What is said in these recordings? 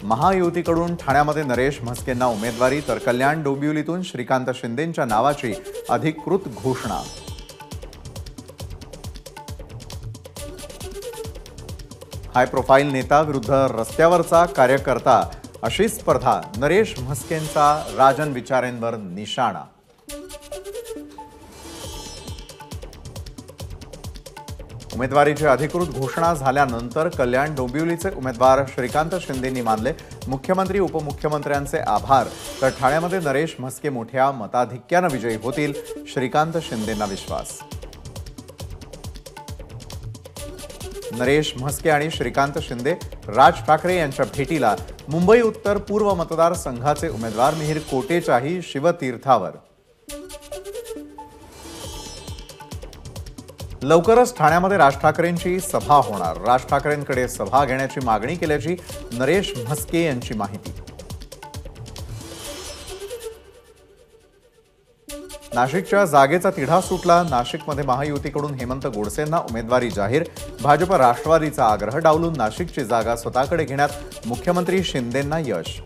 महायुतीकडून ठाण्यामध्ये नरेश म्हस्केंना उमेदवारी तर कल्याण डोंबिवलीतून श्रीकांत शिंदेंच्या नावाची अधिकृत घोषणा। हाय प्रोफाईल नेता विरुद्ध रस्त्यावरचा कार्यकर्ता अशी स्पर्धा, नरेश म्हस्केंचा राजन विचारेंवर निशाणा। उमेदवारीची अधिकृत घोषणा झाल्यानंतर कल्याण डोंबिवलीचे उमेदवार श्रीकांत शिंदेंनी मानले मुख्यमंत्री उपमुख्यमंत्र्यांचे आभार, तर ठाण्यामध्ये नरेश म्हस्के मोठ्या मताधिक्याने विजयी होतील, श्रीकांत शिंदेंना विश्वास। नरेश म्हस्के आणि श्रीकांत शिंदे राज ठाकरे यांच्या भेटीला मुंबई उत्तर पूर्व मतदारसंघाचे उमेदवार मिहिर कोटेचाही शिवतीर्थावर। लवकरच ठाण्यामध्ये राज ठाकरेंची सभा होणार, राज ठाकरेंकडे सभा घेण्याची मागणी केल्याची नरेश म्हस्के यांची माहिती। नाशिकच्या जागेचा तिढा सुटला, नाशिकमध्ये महायुतीकडून हेमंत गोडसेंना उमेदवारी जाहीर, भाजप राष्ट्रवादीचा आग्रह डावलून नाशिकची जागा स्वतःकडे घेण्यात मुख्यमंत्री शिंदेंना यश।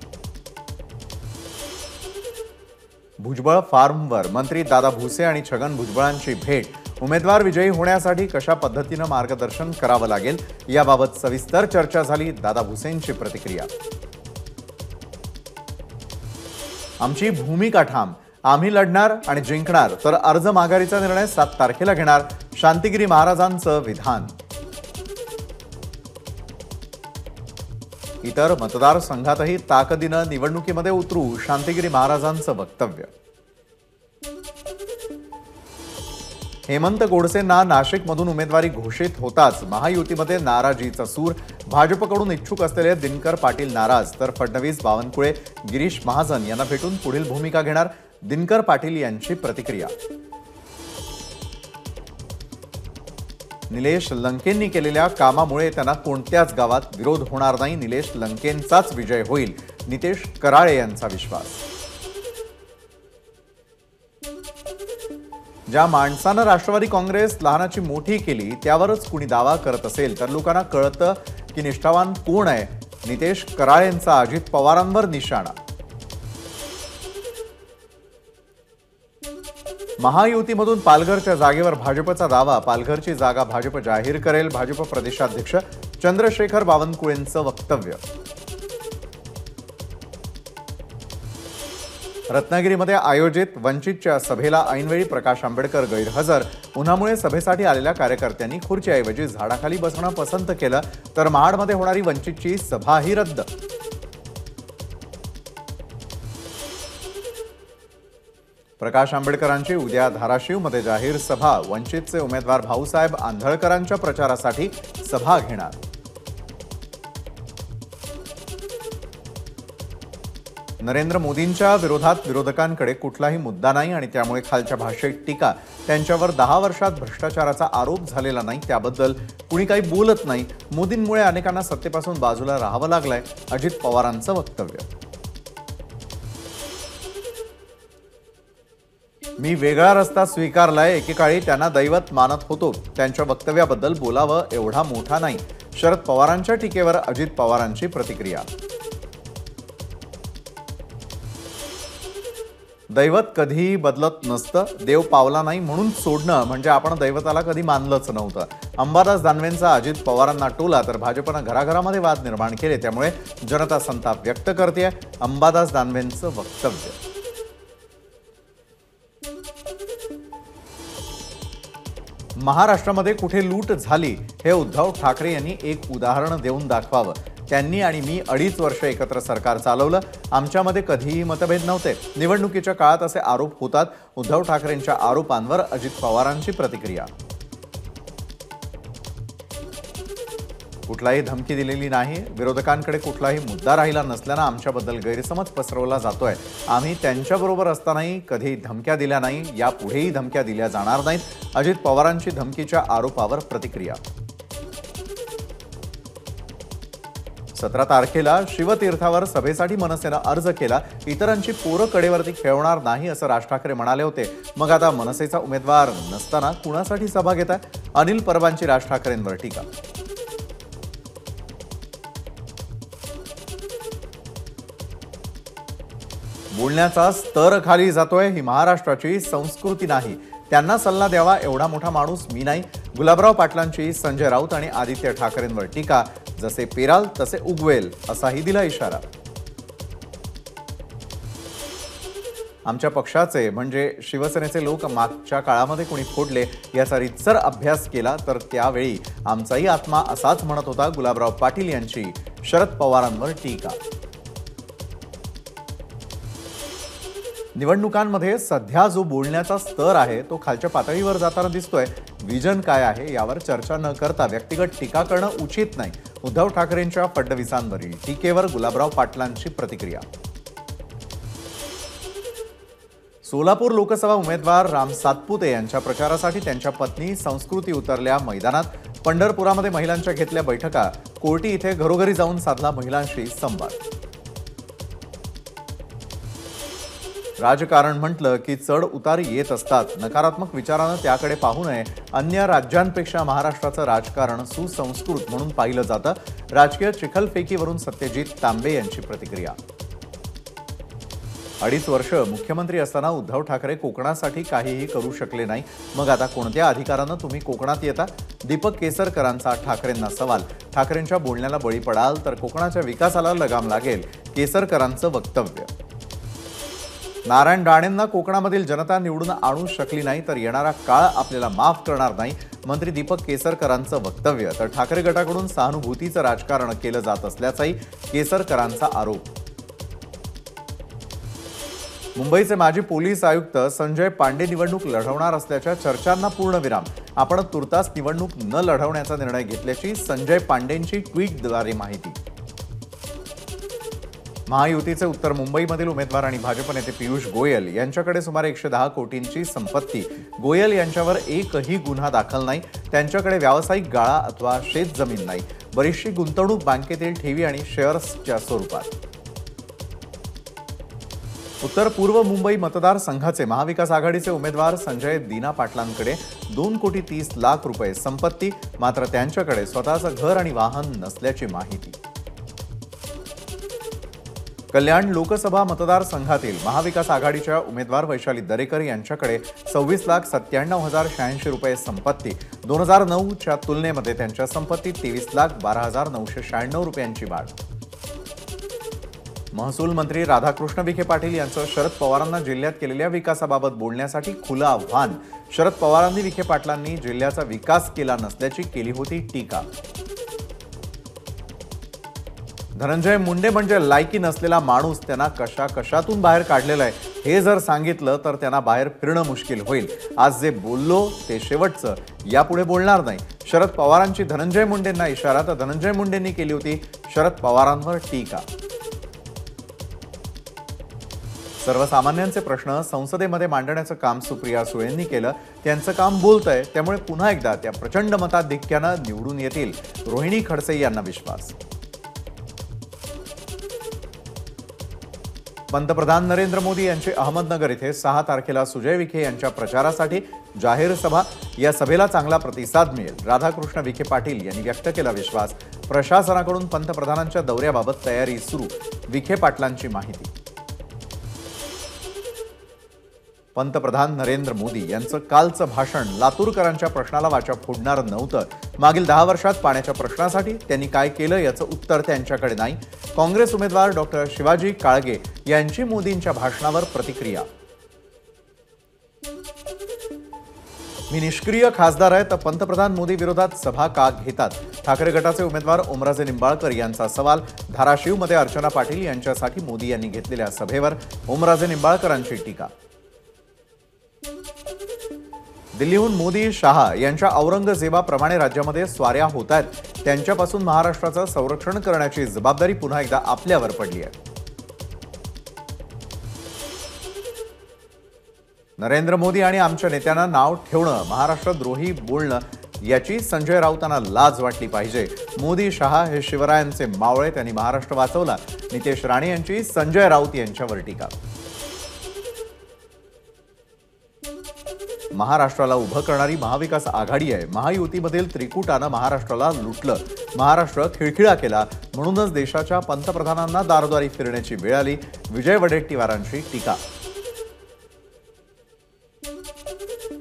भुजबळ फार्मवर मंत्री दादा भुसे आणि छगन भुजबळांची भेट, उमेदवार विजयी होण्यासाठी कशा पद्धतीने मार्गदर्शन करावं लागेल याबाबत सविस्तर चर्चा झाली, दादा भुसेंची प्रतिक्रिया। आमची भूमिका ठाम, आम्ही लढणार आणि जिंकणार, तर अर्ज माघारीचा निर्णय 7 तारखेला घेणार, शांतिगिरी महाराजांचं विधान। इतर मतदारसंघातही ताकदीनं निवडणुकीमध्ये उतरू, शांतिगिरी महाराजांचं वक्तव्य। हेमंत गोडसेंना नाशिकमधून उमेदवारी घोषित होताच महायुतीमध्ये नाराजीचा सूर, भाजपकडून इच्छुक असलेले दिनकर पाटील नाराज, तर फडणवीस, बावनकुळे, गिरीश महाजन यांना भेटून पुढील भूमिका घेणार, दिनकर पाटील यांची प्रतिक्रिया। निलेश लंकेंनी केलेल्या कामामुळे त्यांना कोणत्याच गावात विरोध होणार नाही, निलेश लंकेंचाच विजय होईल, नितेश कराळे यांचा विश्वास। ज्या माणसानं राष्ट्रवादी काँग्रेस लहानाची मोठी केली त्यावरच कुणी दावा करत असेल तर लोकांना कळतं की निष्ठावान कोण आहे, नितेश कराळेंचा अजित पवारांवर निशाणा। महायुतीमधून पालघरच्या जागेवर भाजपचा दावा, पालघरची जागा भाजप जाहीर करेल, भाजप प्रदेशाध्यक्ष चंद्रशेखर बावनकुळेंचं वक्तव्य। रत्नागिरीमध्ये आयोजित वंचितच्या सभेला ऐनवेळी प्रकाश आंबेडकर गैरहजर, उन्हामुळे सभेसाठी आलेल्या कार्यकर्त्यांनी खुर्चीऐवजी झाडाखाली बसणं पसंत केलं, तर महाडमध्ये होणारी वंचितची सभाही रद्द। प्रकाश आंबेडकरांची उद्या धाराशिवमध्ये जाहीर सभा, वंचितचे उमेदवार भाऊसाहेब आंधळकरांच्या प्रचारासाठी सभा घेणार। नरेंद्र मोदींच्या विरोधात विरोधकांकडे कुठलाही मुद्दा नाही आणि त्यामुळे खालच्या भाषेत टीका, त्यांच्यावर 10 वर्षात भ्रष्टाचाराचा आरोप झालेला नाही, त्याबद्दल कुणी काही बोलत नाही, मोदींमुळे अनेकांना सत्तेपासून बाजूला राहावं लागलंय, अजित पवारांचं वक्तव्य। मी वेगळा रस्ता स्वीकारलाय, एकेकाळी त्यांना दैवत मानत होतो, त्यांच्या वक्तव्याबद्दल बोलावं एवढा मोठा नाही, शरद पवारांच्या टीकेवर अजित पवारांची प्रतिक्रिया। दैवत कधीही बदलत नसतं, देव पावला नाही म्हणून सोडणं म्हणजे आपण दैवताला कधी मानलंच नव्हतं, अंबादास दानवेंचा अजित पवारांना टोला, तर भाजपनं घराघरामध्ये वाद निर्माण केले, त्यामुळे जनता संताप व्यक्त करते, अंबादास दानवेंचं वक्तव्य। महाराष्ट्रामध्ये कुठे लूट झाली हे उद्धव ठाकरे यांनी एक उदाहरण देऊन दाखवावं, त्यांनी आणि मी 2.5 वर्ष एकत्र सरकार चालवलं, आमच्यामध्ये कधीही मतभेद नव्हते, निवडणुकीच्या काळात असे आरोप होतात, उद्धव ठाकरेंच्या आरोपांवर अजित पवारांची प्रतिक्रिया। कुठलाही धमकी दिलेली नाही, विरोधकांकडे कुठलाही मुद्दा राहिला नसल्यानं आमच्याबद्दल गैरसमज पसरवला जातोय, आम्ही त्यांच्याबरोबर असतानाही कधी धमक्या दिल्या नाही, यापुढेही धमक्या दिल्या जाणार नाहीत, अजित पवारांची धमकीच्या आरोपावर प्रतिक्रिया। 17 तारखेला शिवतीर्थावर सभेसाठी मनसेनं अर्ज केला, इतरांची पोरं कडेवरती खेळवणार नाही असं राज ठाकरे म्हणाले होते, मग आता मनसेचा उमेदवार नसताना कुणासाठी सभा घेताय, अनिल परबांची राज ठाकरेंवर टीका। बोलण्याचा स्तर खाली जातोय ही महाराष्ट्राची संस्कृती नाही. त्यांना सल्ला द्यावा एवढा मोठा माणूस मी नाही. गुलाबराव पाटलांची संजय राऊत आणि आदित्य ठाकरेंवर टीका. जसे पेराल तसे उगवेल असाही दिला इशारा. आमच्या पक्षाचे म्हणजे शिवसेनेचे लोक मागच्या काळामध्ये कोणी फोडले याचा रितसर अभ्यास केला तर त्यावेळी आमचाही आत्मा असाच म्हणत होता. गुलाबराव पाटील यांची शरद पवारांवर टीका. निवडणुकांमध्ये सध्या जो बोलण्याचा स्तर आहे तो खालच्या पातळीवर जाताना दिसतोय. विजन काय आहे यावर चर्चा न करता व्यक्तिगत टीका करणं उचित नाही. उद्धव ठाकरेंच्या फडणवीसांवरील टीकेवर गुलाबराव पाटलांची प्रतिक्रिया. सोलापूर लोकसभा उमेदवार राम सातपुते यांच्या प्रचारासाठी त्यांच्या पत्नी संस्कृती उतरल्या मैदानात. पंढरपुरामध्ये महिलांच्या घेतल्या बैठका. कोर्टी इथे घरोघरी जाऊन साधला महिलांशी संवाद. राजकारण म्हटलं की चढ उतार येत असतात. नकारात्मक विचारानं त्याकडे पाहू नये. अन्य राज्यांपेक्षा महाराष्ट्राचं राजकारण सुसंस्कृत म्हणून पाहिलं जातं. राजकीय चिखलफेकीवरून सत्यजित तांबे यांची प्रतिक्रिया. 2.5 वर्ष मुख्यमंत्री असताना उद्धव ठाकरे कोकणासाठी काहीही करू शकले नाही. मग आता कोणत्या अधिकारानं तुम्ही कोकणात येता? दीपक केसरकरांचा ठाकरेंना सवाल. ठाकरेंच्या बोलण्याला बळी पडाल तर कोकणाच्या विकासाला लगाम लागेल. केसरकरांचं वक्तव्य. नारायण राणेंना कोकणामधील जनता निवडून आणू शकली नाही तर येणारा काळ आपल्याला माफ करणार नाही. मंत्री दीपक केसरकरांचं वक्तव्य. तर ठाकरे गटाकडून सहानुभूतीचं राजकारण केलं जात असल्याचाही केसरकरांचा आरोप. मुंबईचे माजी पोलीस आयुक्त संजय पांडे निवडणूक लढवणार असल्याच्या चर्चांना पूर्णविराम. आपण तुर्तास निवडणूक न लढवण्याचा निर्णय घेतल्याची संजय पांडेंची ट्विटद्वारे माहिती. महायुतीचे उत्तर मुंबईमधील उमेदवार आणि भाजप नेते पियुष गोयल यांच्याकडे सुमारे 110 कोटींची संपत्ती. गोयल यांच्यावर एकही गुन्हा दाखल नाही. त्यांच्याकडे व्यावसायिक गाळा अथवा शेतजमीन नाही. बरीचशी गुंतवणूक बँकेतील ठेवी आणि शेअर्सच्या स्वरूपात. उत्तर पूर्व मुंबई मतदारसंघाचे महाविकास आघाडीचे उमेदवार संजय दीना पाटलांकडे 2,30,00,000 रुपये संपत्ती. मात्र त्यांच्याकडे स्वतःचं घर आणि वाहन नसल्याची माहिती. कल्याण लोकसभा मतदारसंघातील महाविकास आघाडीच्या उमेदवार वैशाली दरेकर यांच्याकडे 26,97,086 रुपये संपत्ती. 2009च्या तुलनेमध्ये त्यांच्या संपत्तीत 23,12,996 रुपयांची वाढ. महसूल मंत्री राधाकृष्ण विखे पाटील यांचं शरद पवारांना जिल्ह्यात केलेल्या विकासाबाबत बोलण्यासाठी खुलं आव्हान. शरद पवारांनी विखे पाटलांनी जिल्ह्याचा विकास केला नसल्याची केली होती टीका. धनंजय मुंडे म्हणजे लायकी नसलेला माणूस. त्यांना कशातून बाहेर काढलेलं आहे हे जर सांगितलं तर त्यांना बाहेर फिरणं मुश्किल होईल. आज जे बोललो ते शेवटचं, यापुढे बोलणार नाही. शरद पवारांची धनंजय मुंडेंना इशारा. तर धनंजय मुंडेंनी केली होती शरद पवारांवर टीका. सर्वसामान्यांचे प्रश्न संसदेमध्ये मांडण्याचं काम सुप्रिया सुळेंनी केलं. त्यांचं काम बोलतंय त्यामुळे पुन्हा एकदा त्या प्रचंड मताधिक्यानं निवडून येतील. रोहिणी खडसे यांना विश्वास. पंतप्रधान नरेंद्र मोदी यांची अहमदनगर इथे 6 तारखेला सुजय विखे यांच्या प्रचारासाठी जाहीर सभा. या सभेला चांगला प्रतिसाद मिळेल. राधाकृष्ण विखे पाटील यांनी व्यक्त केला विश्वास. प्रशासनाकडून पंतप्रधानांच्या दौऱ्याबाबत तयारी सुरू. विखे पाटलांची माहिती. पंतप्रधान नरेंद्र मोदी यांचं कालचं भाषण लातूरकरांच्या प्रश्नाला वाचा फोडणारं नव्हतं. मागील 10 वर्षात पाण्याच्या प्रश्नासाठी त्यांनी काय केलं याचं उत्तर त्यांच्याकडे नाही. काँग्रेस उमेदवार डॉक्टर शिवाजी काळगे यांची मोदींच्या भाषणावर प्रतिक्रिया. मी निष्क्रिय खासदार आहे तर पंतप्रधान मोदी विरोधात सभा का घेतात? ठाकरे गटाचे उमेदवार ओमराजे निंबाळकर यांचा सवाल. धाराशिवमध्ये अर्चना पाटील यांच्यासाठी मोदी यांनी घेतलेल्या सभेवर ओमराजे निंबाळकरांची टीका. दिल्लीहून मोदी शहा यांच्या औरंगजेबाप्रमाणे राज्यामध्ये स्वाऱ्या होत आहेत. त्यांच्यापासून महाराष्ट्राचं संरक्षण करण्याची जबाबदारी पुन्हा एकदा आपल्यावर पडली आहे. नरेंद्र मोदी आणि आमच्या नेत्यांना नाव ठेवणं, महाराष्ट्रद्रोही बोलणं याची संजय राऊतांना लाज वाटली पाहिजे. मोदी शहा हे शिवरायांचे मावळे. त्यांनी महाराष्ट्र वाचवला. नितेश राणे यांची संजय राऊत यांच्यावर टीका. महाराष्ट्राला उभं करणारी महाविकास आघाडी आहे. महायुतीमधील त्रिकुटानं महाराष्ट्राला लुटलं, महाराष्ट्र खिळखिळा केला, म्हणूनच देशाच्या पंतप्रधानांना दारोदारी फिरण्याची वेळ आली. विजय वडेट्टीवारांची टीका.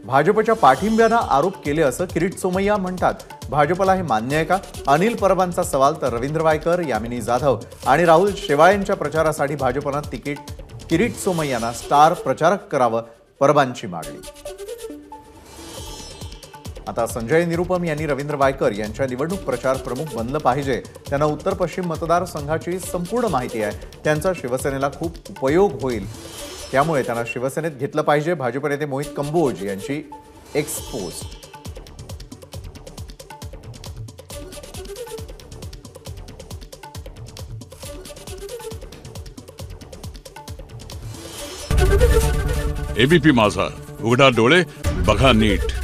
भाजपच्या पाठिंब्यानं आरोप केले असं किरीट सोमय्या म्हणतात. भाजपला हे मान्य आहे का? अनिल परबांचा सवाल. तर रवींद्र वायकर, यामिनी जाधव आणि राहुल शेवाळेंच्या प्रचारासाठी भाजपनं तिकीट किरीट सोमय्यांना स्टार प्रचारक करावं, परबांची मागणी. आता संजय निरुपम यांनी रवींद्र वायकर यांच्या निवडणूक प्रचार प्रमुख बनलं पाहिजे. त्यांना उत्तर पश्चिम मतदारसंघाची संपूर्ण माहिती आहे. त्यांचा शिवसेनेला खूप उपयोग होईल, त्यामुळे त्यांना शिवसेनेत घेतलं पाहिजे. भाजप नेते मोहित कंबोज यांची एक्स पोस्ट. एबीपी माझा, उघडा डोळे बघा नीट.